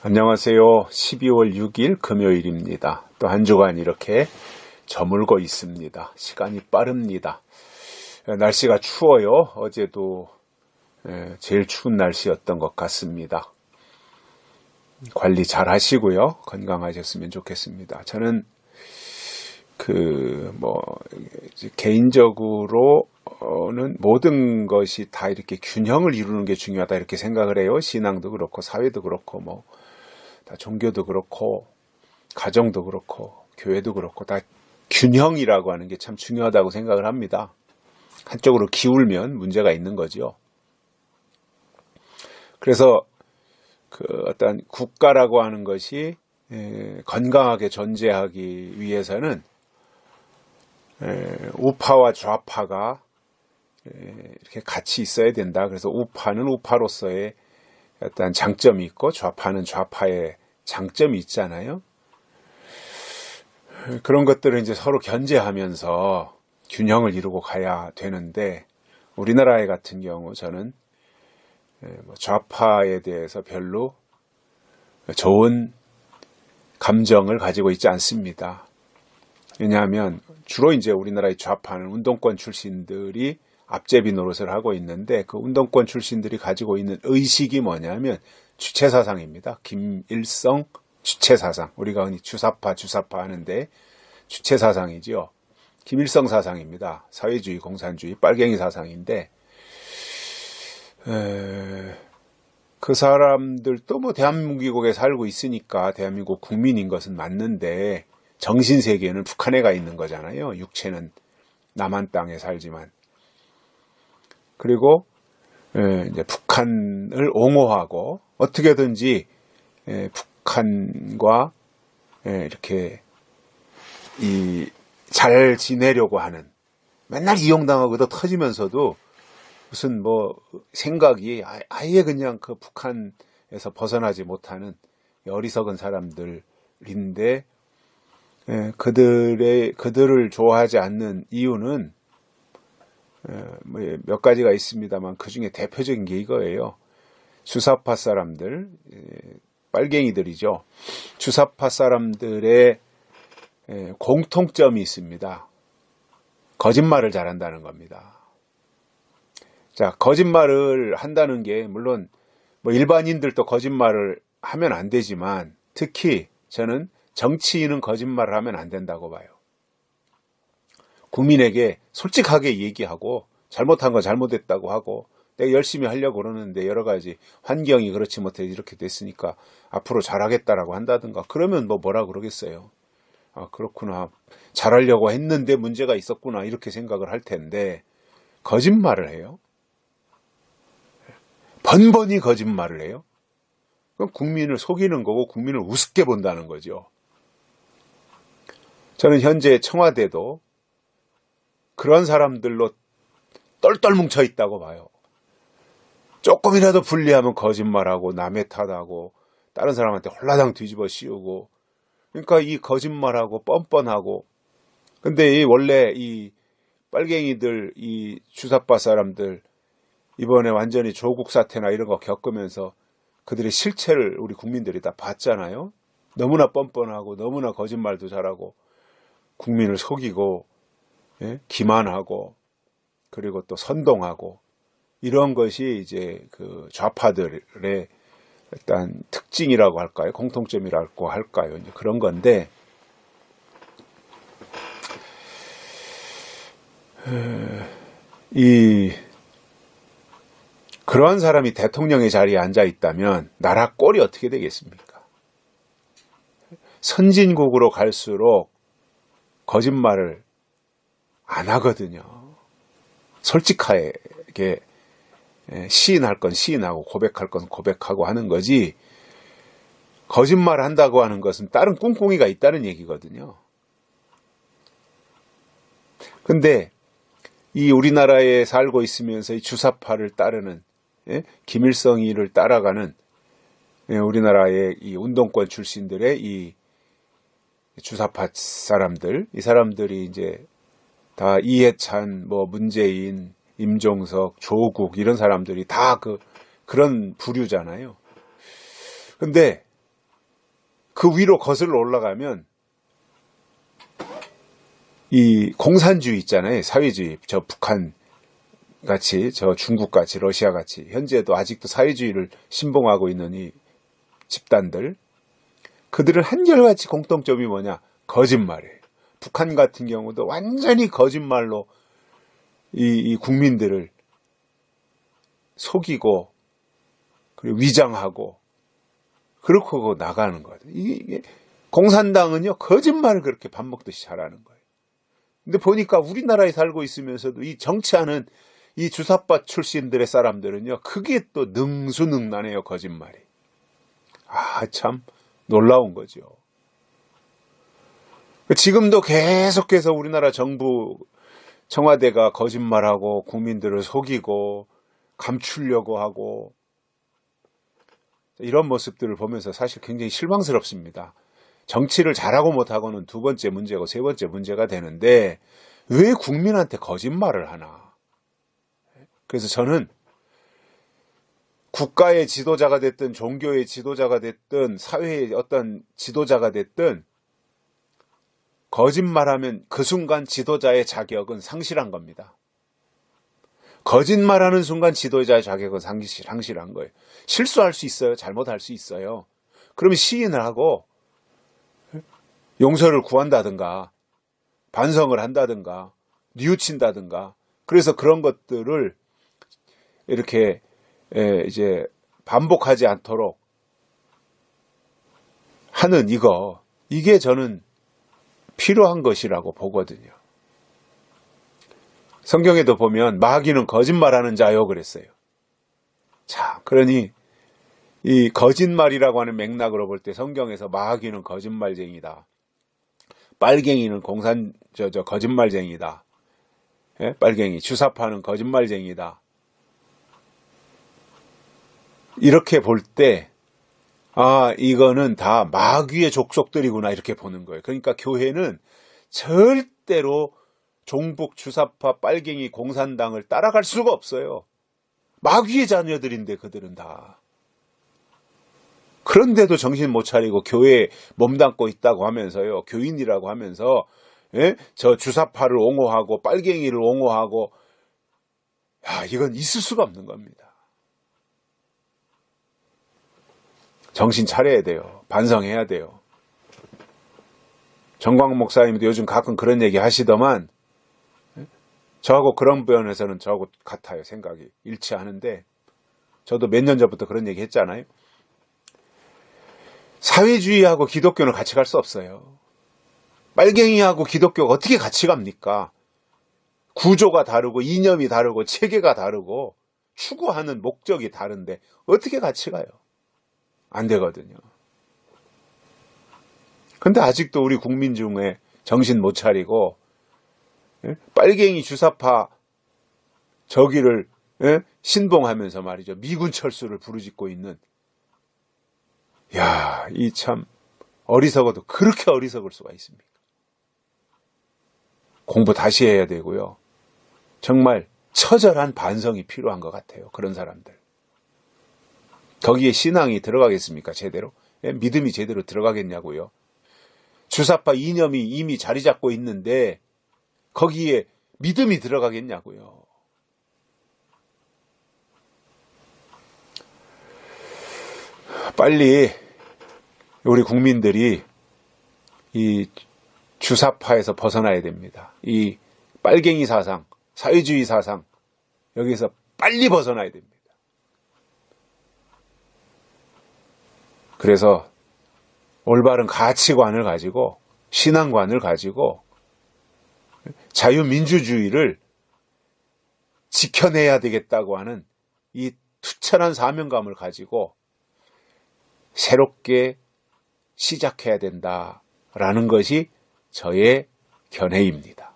안녕하세요. 12월 6일 금요일입니다. 또 한 주간 이렇게 저물고 있습니다. 시간이 빠릅니다. 날씨가 추워요. 어제도 제일 추운 날씨였던 것 같습니다. 관리 잘 하시고요. 건강하셨으면 좋겠습니다. 저는 개인적으로는 모든 것이 다 이렇게 균형을 이루는 게 중요하다 이렇게 생각을 해요. 신앙도 그렇고 사회도 그렇고 다 종교도 그렇고 가정도 그렇고 교회도 그렇고 다 균형이라고 하는 게 참 중요하다고 생각을 합니다. 한쪽으로 기울면 문제가 있는 거죠. 그래서 어떤 국가라고 하는 것이 건강하게 존재하기 위해서는 우파와 좌파가 이렇게 같이 있어야 된다. 그래서 우파는 우파로서의 어떤 장점이 있고 좌파는 좌파의 장점이 있잖아요. 그런 것들을 이제 서로 견제하면서 균형을 이루고 가야 되는데 우리나라의 같은 경우 저는 좌파에 대해서 별로 좋은 감정을 가지고 있지 않습니다. 왜냐하면 주로 이제 우리나라의 좌파는 운동권 출신들이 앞제비 노릇을 하고 있는데 그 운동권 출신들이 가지고 있는 의식이 뭐냐면 주체사상입니다. 김일성 주체사상. 우리가 흔히 주사파 하는데 주체사상이지요. 김일성 사상입니다. 사회주의, 공산주의, 빨갱이 사상인데 그 사람들도 대한민국에 살고 있으니까 대한민국 국민인 것은 맞는데 정신세계는 북한에 가 있는 거잖아요. 육체는 남한 땅에 살지만. 그리고 이제 북한을 옹호하고 어떻게든지 북한과 이렇게 잘 지내려고 하는, 맨날 이용당하고도 터지면서도 무슨 생각이 아예 그냥 그 북한에서 벗어나지 못하는 어리석은 사람들인데 그들을 좋아하지 않는 이유는 몇 가지가 있습니다만 그 중에 대표적인 게 이거예요. 주사파 사람들, 빨갱이들이죠. 주사파 사람들의 공통점이 있습니다. 거짓말을 잘한다는 겁니다. 자, 거짓말을 한다는 게 물론 일반인들도 거짓말을 하면 안 되지만 특히 저는 정치인은 거짓말을 하면 안 된다고 봐요. 국민에게 솔직하게 얘기하고 잘못한 건 잘못했다고 하고 내가 열심히 하려고 그러는데 여러 가지 환경이 그렇지 못해 이렇게 됐으니까 앞으로 잘하겠다라고 한다든가 그러면 뭐라 그러겠어요. 아, 그렇구나. 잘하려고 했는데 문제가 있었구나 이렇게 생각을 할 텐데 거짓말을 해요. 번번이 거짓말을 해요. 그럼 국민을 속이는 거고 국민을 우습게 본다는 거죠. 저는 현재 청와대도 그런 사람들로 똘똘 뭉쳐 있다고 봐요. 조금이라도 불리하면 거짓말하고 남의 탓하고 다른 사람한테 홀라당 뒤집어 씌우고 그러니까 이 거짓말하고 뻔뻔하고 근데 원래 이 빨갱이들 이 주사파 사람들 이번에 완전히 조국 사태나 이런 거 겪으면서 그들의 실체를 우리 국민들이 다 봤잖아요. 너무나 뻔뻔하고 너무나 거짓말도 잘하고 국민을 속이고 기만하고 그리고 또 선동하고 이런 것이 이제 그 좌파들의 일단 특징이라고 할까요? 공통점이라고 할까요? 이제 그런 건데 그러한 사람이 대통령의 자리에 앉아 있다면 나라 꼴이 어떻게 되겠습니까? 선진국으로 갈수록 거짓말을 안 하거든요. 솔직하게 시인할 건 시인하고 고백할 건 고백하고 하는 거지 거짓말 한다고 하는 것은 다른 꿍꿍이가 있다는 얘기거든요. 근데 이 우리나라에 살고 있으면서 이 주사파를 따르는 김일성이를 따라가는 우리나라의 이 운동권 출신들의 이 주사파 사람들, 이 사람들이 이제 다 이해찬, 문재인, 임종석, 조국 이런 사람들이 다 그런 부류잖아요. 근데 그 위로 거슬러 올라가면 이 공산주의 있잖아요. 사회주의. 저 북한 같이, 저 중국 같이, 러시아 같이 현재도 아직도 사회주의를 신봉하고 있는 이 집단들, 그들은 한결같이 공통점이 뭐냐? 거짓말이에요. 북한 같은 경우도 완전히 거짓말로 이 국민들을 속이고 그리고 위장하고 그렇고 나가는 거죠. 이게 공산당은요, 거짓말을 그렇게 밥 먹듯이 잘하는 거예요. 근데 보니까 우리나라에 살고 있으면서도 이 정치하는 이 주사파 출신들의 사람들은요, 그게 또 능수능란해요, 거짓말이. 아, 참 놀라운 거죠. 지금도 계속해서 우리나라 정부, 청와대가 거짓말하고 국민들을 속이고 감추려고 하고 이런 모습들을 보면서 사실 굉장히 실망스럽습니다. 정치를 잘하고 못하고는 두 번째 문제고 세 번째 문제가 되는데 왜 국민한테 거짓말을 하나? 그래서 저는 국가의 지도자가 됐든 종교의 지도자가 됐든 사회의 어떤 지도자가 됐든 거짓말하면 그 순간 지도자의 자격은 상실한 겁니다. 거짓말하는 순간 지도자의 자격은 상실한 거예요. 실수할 수 있어요. 잘못할 수 있어요. 그러면 시인을 하고 용서를 구한다든가 반성을 한다든가 뉘우친다든가, 그래서 그런 것들을 이렇게 이제 반복하지 않도록 하는 이게 저는 필요한 것이라고 보거든요. 성경에도 보면 마귀는 거짓말하는 자요 그랬어요. 자, 그러니 이 거짓말이라고 하는 맥락으로 볼 때 성경에서 마귀는 거짓말쟁이다. 빨갱이는 거짓말쟁이다. 예? 빨갱이, 주사파는 거짓말쟁이다. 이렇게 볼 때, 아, 이거는 다 마귀의 족속들이구나, 이렇게 보는 거예요. 그러니까 교회는 절대로 종북, 주사파, 빨갱이, 공산당을 따라갈 수가 없어요. 마귀의 자녀들인데 그들은 다. 그런데도 정신 못 차리고 교회에 몸담고 있다고 하면서요, 교인이라고 하면서, 예? 저 주사파를 옹호하고 빨갱이를 옹호하고, 야, 이건 있을 수가 없는 겁니다. 정신 차려야 돼요. 반성해야 돼요. 정광 목사님도 요즘 가끔 그런 얘기 하시더만, 저하고 그런 부분에서는 저하고 같아요. 생각이 일치하는데, 저도 몇 년 전부터 그런 얘기 했잖아요. 사회주의하고 기독교는 같이 갈 수 없어요. 빨갱이하고 기독교가 어떻게 같이 갑니까? 구조가 다르고 이념이 다르고 체계가 다르고 추구하는 목적이 다른데 어떻게 같이 가요? 안 되거든요. 근데 아직도 우리 국민 중에 정신 못 차리고 빨갱이 주사파 저기를 신봉하면서 말이죠. 미군 철수를 부르짖고 있는, 야, 이 참 어리석어도 그렇게 어리석을 수가 있습니까? 공부 다시 해야 되고요. 정말 처절한 반성이 필요한 것 같아요. 그런 사람들. 거기에 신앙이 들어가겠습니까? 제대로? 믿음이 제대로 들어가겠냐고요. 주사파 이념이 이미 자리 잡고 있는데 거기에 믿음이 들어가겠냐고요. 빨리 우리 국민들이 이 주사파에서 벗어나야 됩니다. 이 빨갱이 사상, 사회주의 사상, 여기서 빨리 벗어나야 됩니다. 그래서 올바른 가치관을 가지고, 신앙관을 가지고 자유민주주의를 지켜내야 되겠다고 하는 이 투철한 사명감을 가지고 새롭게 시작해야 된다라는 것이 저의 견해입니다.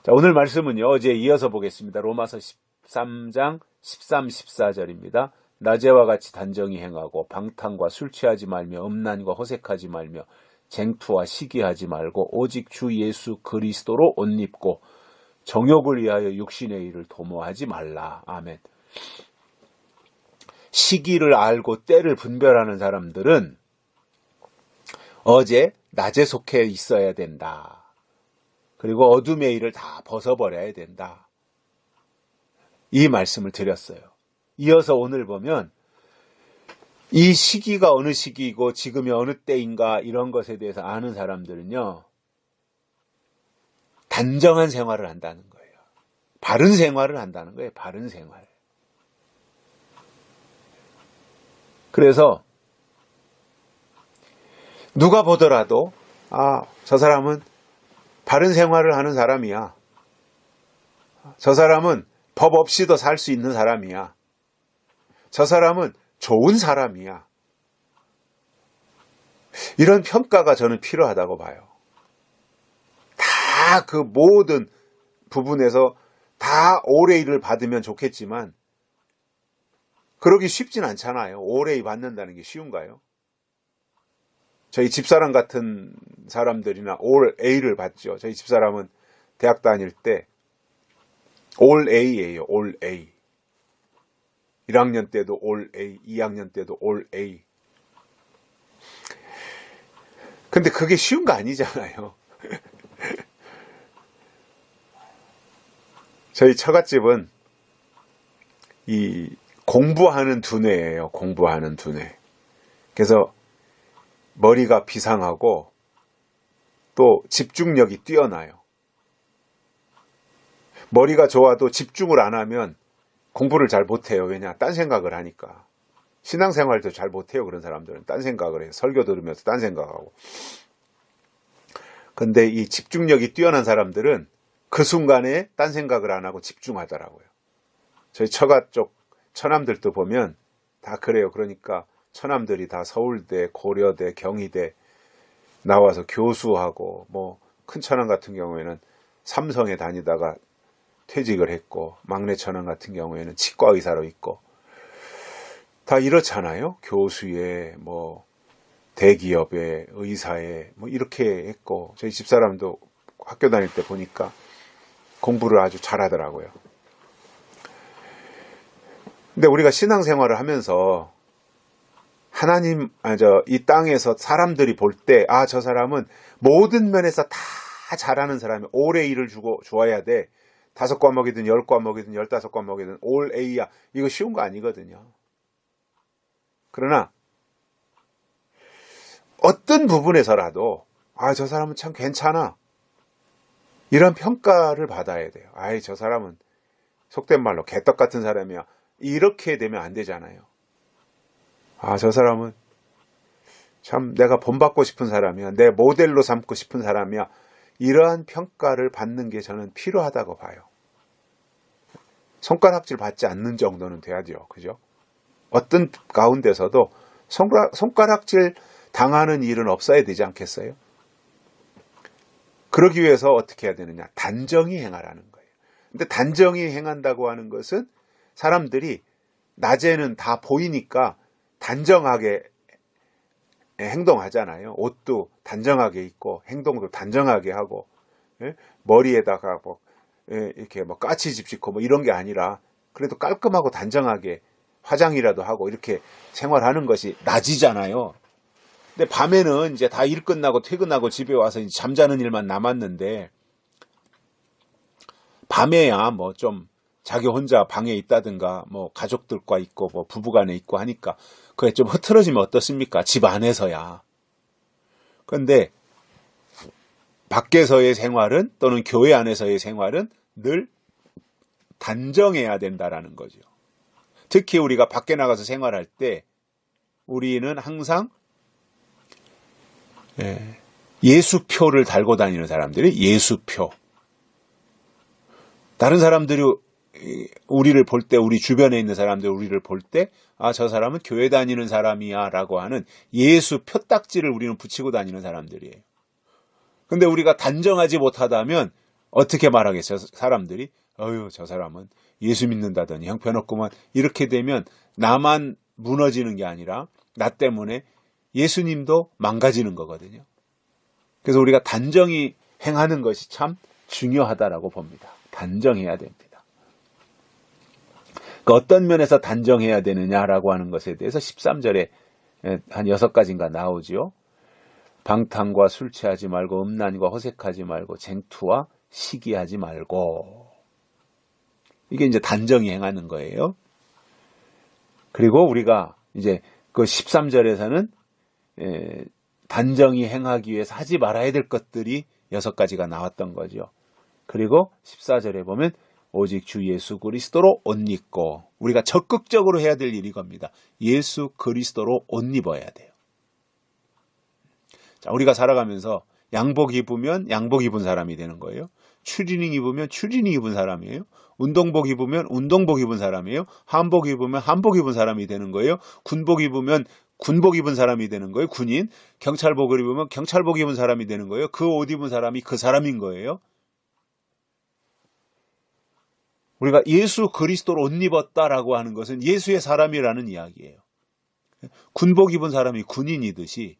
자, 오늘 말씀은요, 어제 이어서 보겠습니다. 로마서 13장 13, 14절입니다. 낮에와 같이 단정히 행하고 방탕과 술 취하지 말며 음란과 호색하지 말며 쟁투와 시기하지 말고 오직 주 예수 그리스도로 옷 입고 정욕을 위하여 육신의 일을 도모하지 말라. 아멘. 시기를 알고 때를 분별하는 사람들은 어제 낮에 속해 있어야 된다. 그리고 어둠의 일을 다 벗어버려야 된다. 이 말씀을 드렸어요. 이어서 오늘 보면 이 시기가 어느 시기이고 지금이 어느 때인가 이런 것에 대해서 아는 사람들은요. 단정한 생활을 한다는 거예요. 바른 생활을 한다는 거예요. 바른 생활. 그래서 누가 보더라도 저 사람은 바른 생활을 하는 사람이야. 저 사람은 법 없이도 살 수 있는 사람이야. 저 사람은 좋은 사람이야. 이런 평가가 저는 필요하다고 봐요. 다 그 모든 부분에서 다 오레이를 받으면 좋겠지만 그러기 쉽진 않잖아요. 오레이 받는다는 게 쉬운가요? 저희 집사람 같은 사람들이나 올 A를 받죠. 저희 집사람은 대학 다닐 때 올 A예요. 올 A. 1학년 때도 올 A, 2학년 때도 올 A. 근데 그게 쉬운 거 아니잖아요. 저희 처갓집은 이 공부하는 두뇌예요. 공부하는 두뇌. 그래서 머리가 비상하고 또 집중력이 뛰어나요. 머리가 좋아도 집중을 안 하면 공부를 잘 못해요. 왜냐? 딴 생각을 하니까. 신앙생활도 잘 못해요. 그런 사람들은 딴 생각을 해요. 설교 들으면서 딴 생각하고. 근데 이 집중력이 뛰어난 사람들은 그 순간에 딴 생각을 안 하고 집중하더라고요. 저희 처가 쪽 처남들도 보면 다 그래요. 그러니까 처남들이 다 서울대, 고려대, 경희대 나와서 교수하고 뭐 큰 처남 같은 경우에는 삼성에 다니다가 퇴직을 했고 막내 처남 같은 경우에는 치과 의사로 있고 다 이렇잖아요. 교수에 뭐 대기업에 의사에 뭐 이렇게 했고 저희 집사람도 학교 다닐 때 보니까 공부를 아주 잘하더라고요. 근데 우리가 신앙생활을 하면서 하나님, 이 땅에서 사람들이 볼 때, 저 사람은 모든 면에서 다 잘하는 사람이 올 A를 주어야 돼. 5과목이든 10과목이든 15과목이든 올 A야. 이거 쉬운 거 아니거든요. 그러나 어떤 부분에서라도 저 사람은 참 괜찮아. 이런 평가를 받아야 돼요. 저 사람은 속된 말로 개떡 같은 사람이야. 이렇게 되면 안 되잖아요. 저 사람은 참 내가 본받고 싶은 사람이야. 내 모델로 삼고 싶은 사람이야. 이러한 평가를 받는 게 저는 필요하다고 봐요. 손가락질 받지 않는 정도는 돼야죠. 그죠? 어떤 가운데서도 손가락질 당하는 일은 없어야 되지 않겠어요? 그러기 위해서 어떻게 해야 되느냐? 단정히 행하라는 거예요. 근데 단정히 행한다고 하는 것은 사람들이 낮에는 다 보이니까 단정하게 행동하잖아요. 옷도 단정하게 입고 행동도 단정하게 하고 머리에다가 뭐 이렇게 뭐 까치집 짓고 뭐 이런 게 아니라 그래도 깔끔하고 단정하게 화장이라도 하고 이렇게 생활하는 것이 낮이잖아요. 근데 밤에는 이제 다 일 끝나고 퇴근하고 집에 와서 이제 잠자는 일만 남았는데 밤에야 뭐 좀 자기 혼자 방에 있다든가 뭐 가족들과 있고 뭐 부부간에 있고 하니까 그게 좀 흐트러지면 어떻습니까? 집 안에서야. 그런데 밖에서의 생활은 또는 교회 안에서의 생활은 늘 단정해야 된다라는 거죠. 특히 우리가 밖에 나가서 생활할 때 우리는 항상 예수표를 달고 다니는 사람들이 예수표. 다른 사람들이 우리를 볼 때, 우리 주변에 있는 사람들이 우리를 볼 때, 저 사람은 교회 다니는 사람이야 라고 하는 예수 표딱지를 우리는 붙이고 다니는 사람들이에요. 근데 우리가 단정하지 못하다면 어떻게 말하겠어요? 사람들이 저 사람은 예수 믿는다더니 형편없구만. 이렇게 되면 나만 무너지는 게 아니라 나 때문에 예수님도 망가지는 거거든요. 그래서 우리가 단정히 행하는 것이 참 중요하다라고 봅니다. 단정해야 됩니다. 어떤 면에서 단정해야 되느냐라고 하는 것에 대해서 13절에 한 6가지인가 나오죠. 방탕과 술 취하지 말고 음란과 허색하지 말고 쟁투와 시기하지 말고. 이게 이제 단정히 행하는 거예요. 그리고 우리가 이제 그 13절에서는 단정히 행하기 위해서 하지 말아야 될 것들이 6가지가 나왔던 거죠. 그리고 14절에 보면 오직 주 예수 그리스도로 옷 입고, 우리가 적극적으로 해야 될 일이 겁니다. 예수 그리스도로 옷 입어야 돼요. 자, 우리가 살아가면서 양복 입으면 양복 입은 사람이 되는 거예요. 추리닝 입으면 추리닝 입은 사람이에요. 운동복 입으면 운동복 입은 사람이에요. 한복 입으면 한복 입은 사람이 되는 거예요. 군복 입으면 군복 입은 사람이 되는 거예요. 군인. 경찰복을 입으면 경찰복 입은 사람이 되는 거예요. 그 옷 입은 사람이 그 사람인 거예요. 우리가 예수 그리스도로 옷 입었다라고 하는 것은 예수의 사람이라는 이야기예요. 군복 입은 사람이 군인이듯이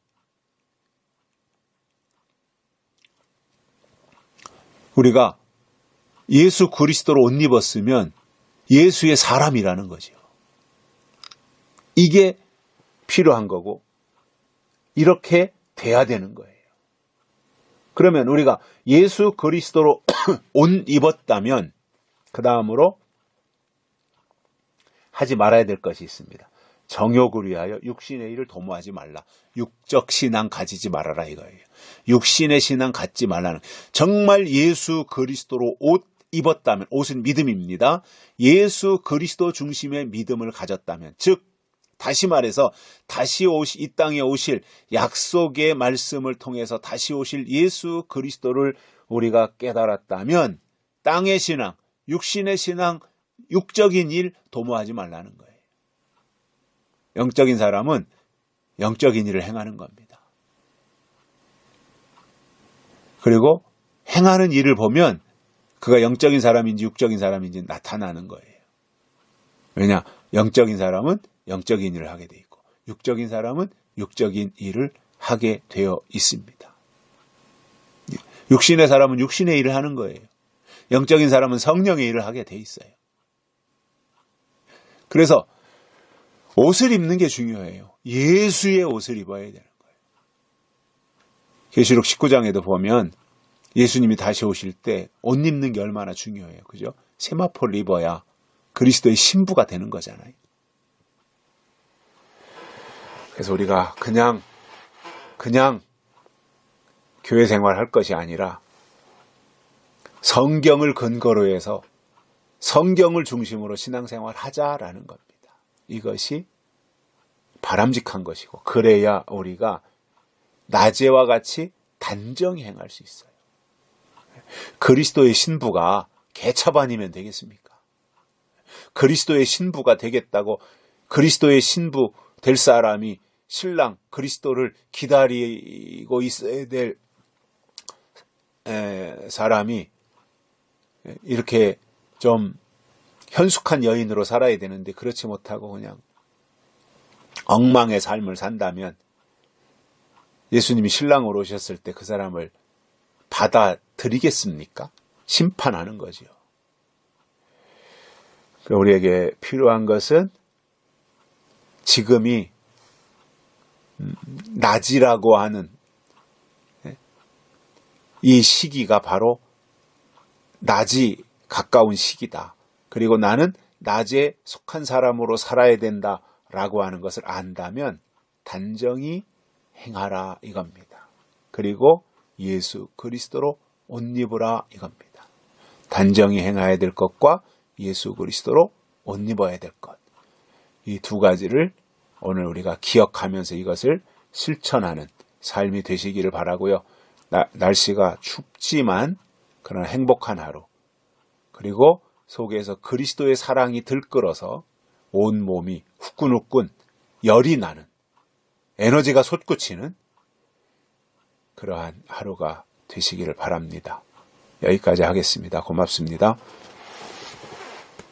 우리가 예수 그리스도로 옷 입었으면 예수의 사람이라는 거죠. 이게 필요한 거고 이렇게 돼야 되는 거예요. 그러면 우리가 예수 그리스도로 옷 입었다면 그 다음으로 하지 말아야 될 것이 있습니다. 정욕을 위하여 육신의 일을 도모하지 말라. 육적 신앙 가지지 말아라 이거예요. 육신의 신앙 갖지 말라는. 정말 예수 그리스도로 옷 입었다면, 옷은 믿음입니다. 예수 그리스도 중심의 믿음을 가졌다면, 즉 다시 말해서 다시 이 땅에 오실 약속의 말씀을 통해서 다시 오실 예수 그리스도를 우리가 깨달았다면 땅의 신앙, 육신의 신앙, 육적인 일 도모하지 말라는 거예요. 영적인 사람은 영적인 일을 행하는 겁니다. 그리고 행하는 일을 보면 그가 영적인 사람인지 육적인 사람인지 나타나는 거예요. 왜냐? 영적인 사람은 영적인 일을 하게 돼 있고 육적인 사람은 육적인 일을 하게 되어 있습니다. 육신의 사람은 육신의 일을 하는 거예요. 영적인 사람은 성령의 일을 하게 돼 있어요. 그래서 옷을 입는 게 중요해요. 예수의 옷을 입어야 되는 거예요. 계시록 19장에도 보면 예수님이 다시 오실 때 옷 입는 게 얼마나 중요해요. 그죠? 세마포를 입어야 그리스도의 신부가 되는 거잖아요. 그래서 우리가 그냥 교회 생활할 것이 아니라 성경을 근거로 해서 성경을 중심으로 신앙생활 하자라는 겁니다. 이것이 바람직한 것이고 그래야 우리가 낮에와 같이 단정히 행할 수 있어요. 그리스도의 신부가 개차반이면 되겠습니까? 그리스도의 신부가 되겠다고 그리스도의 신부 될 사람이 신랑 그리스도를 기다리고 있어야 될 사람이 이렇게 좀 현숙한 여인으로 살아야 되는데 그렇지 못하고 그냥 엉망의 삶을 산다면 예수님이 신랑으로 오셨을 때 그 사람을 받아들이겠습니까? 심판하는 거죠. 우리에게 필요한 것은 지금이 낮이라고 하는 이 시기가 바로 낮이 가까운 시기다. 그리고 나는 낮에 속한 사람으로 살아야 된다라고 하는 것을 안다면 단정히 행하라 이겁니다. 그리고 예수 그리스도로 옷 입으라 이겁니다. 단정히 행해야 될 것과 예수 그리스도로 옷 입어야 될 것. 이 두 가지를 오늘 우리가 기억하면서 이것을 실천하는 삶이 되시기를 바라고요. 날씨가 춥지만 그러나 행복한 하루. 그리고 속에서 그리스도의 사랑이 들끓어서 온 몸이 후끈후끈 열이 나는 에너지가 솟구치는 그러한 하루가 되시기를 바랍니다. 여기까지 하겠습니다. 고맙습니다.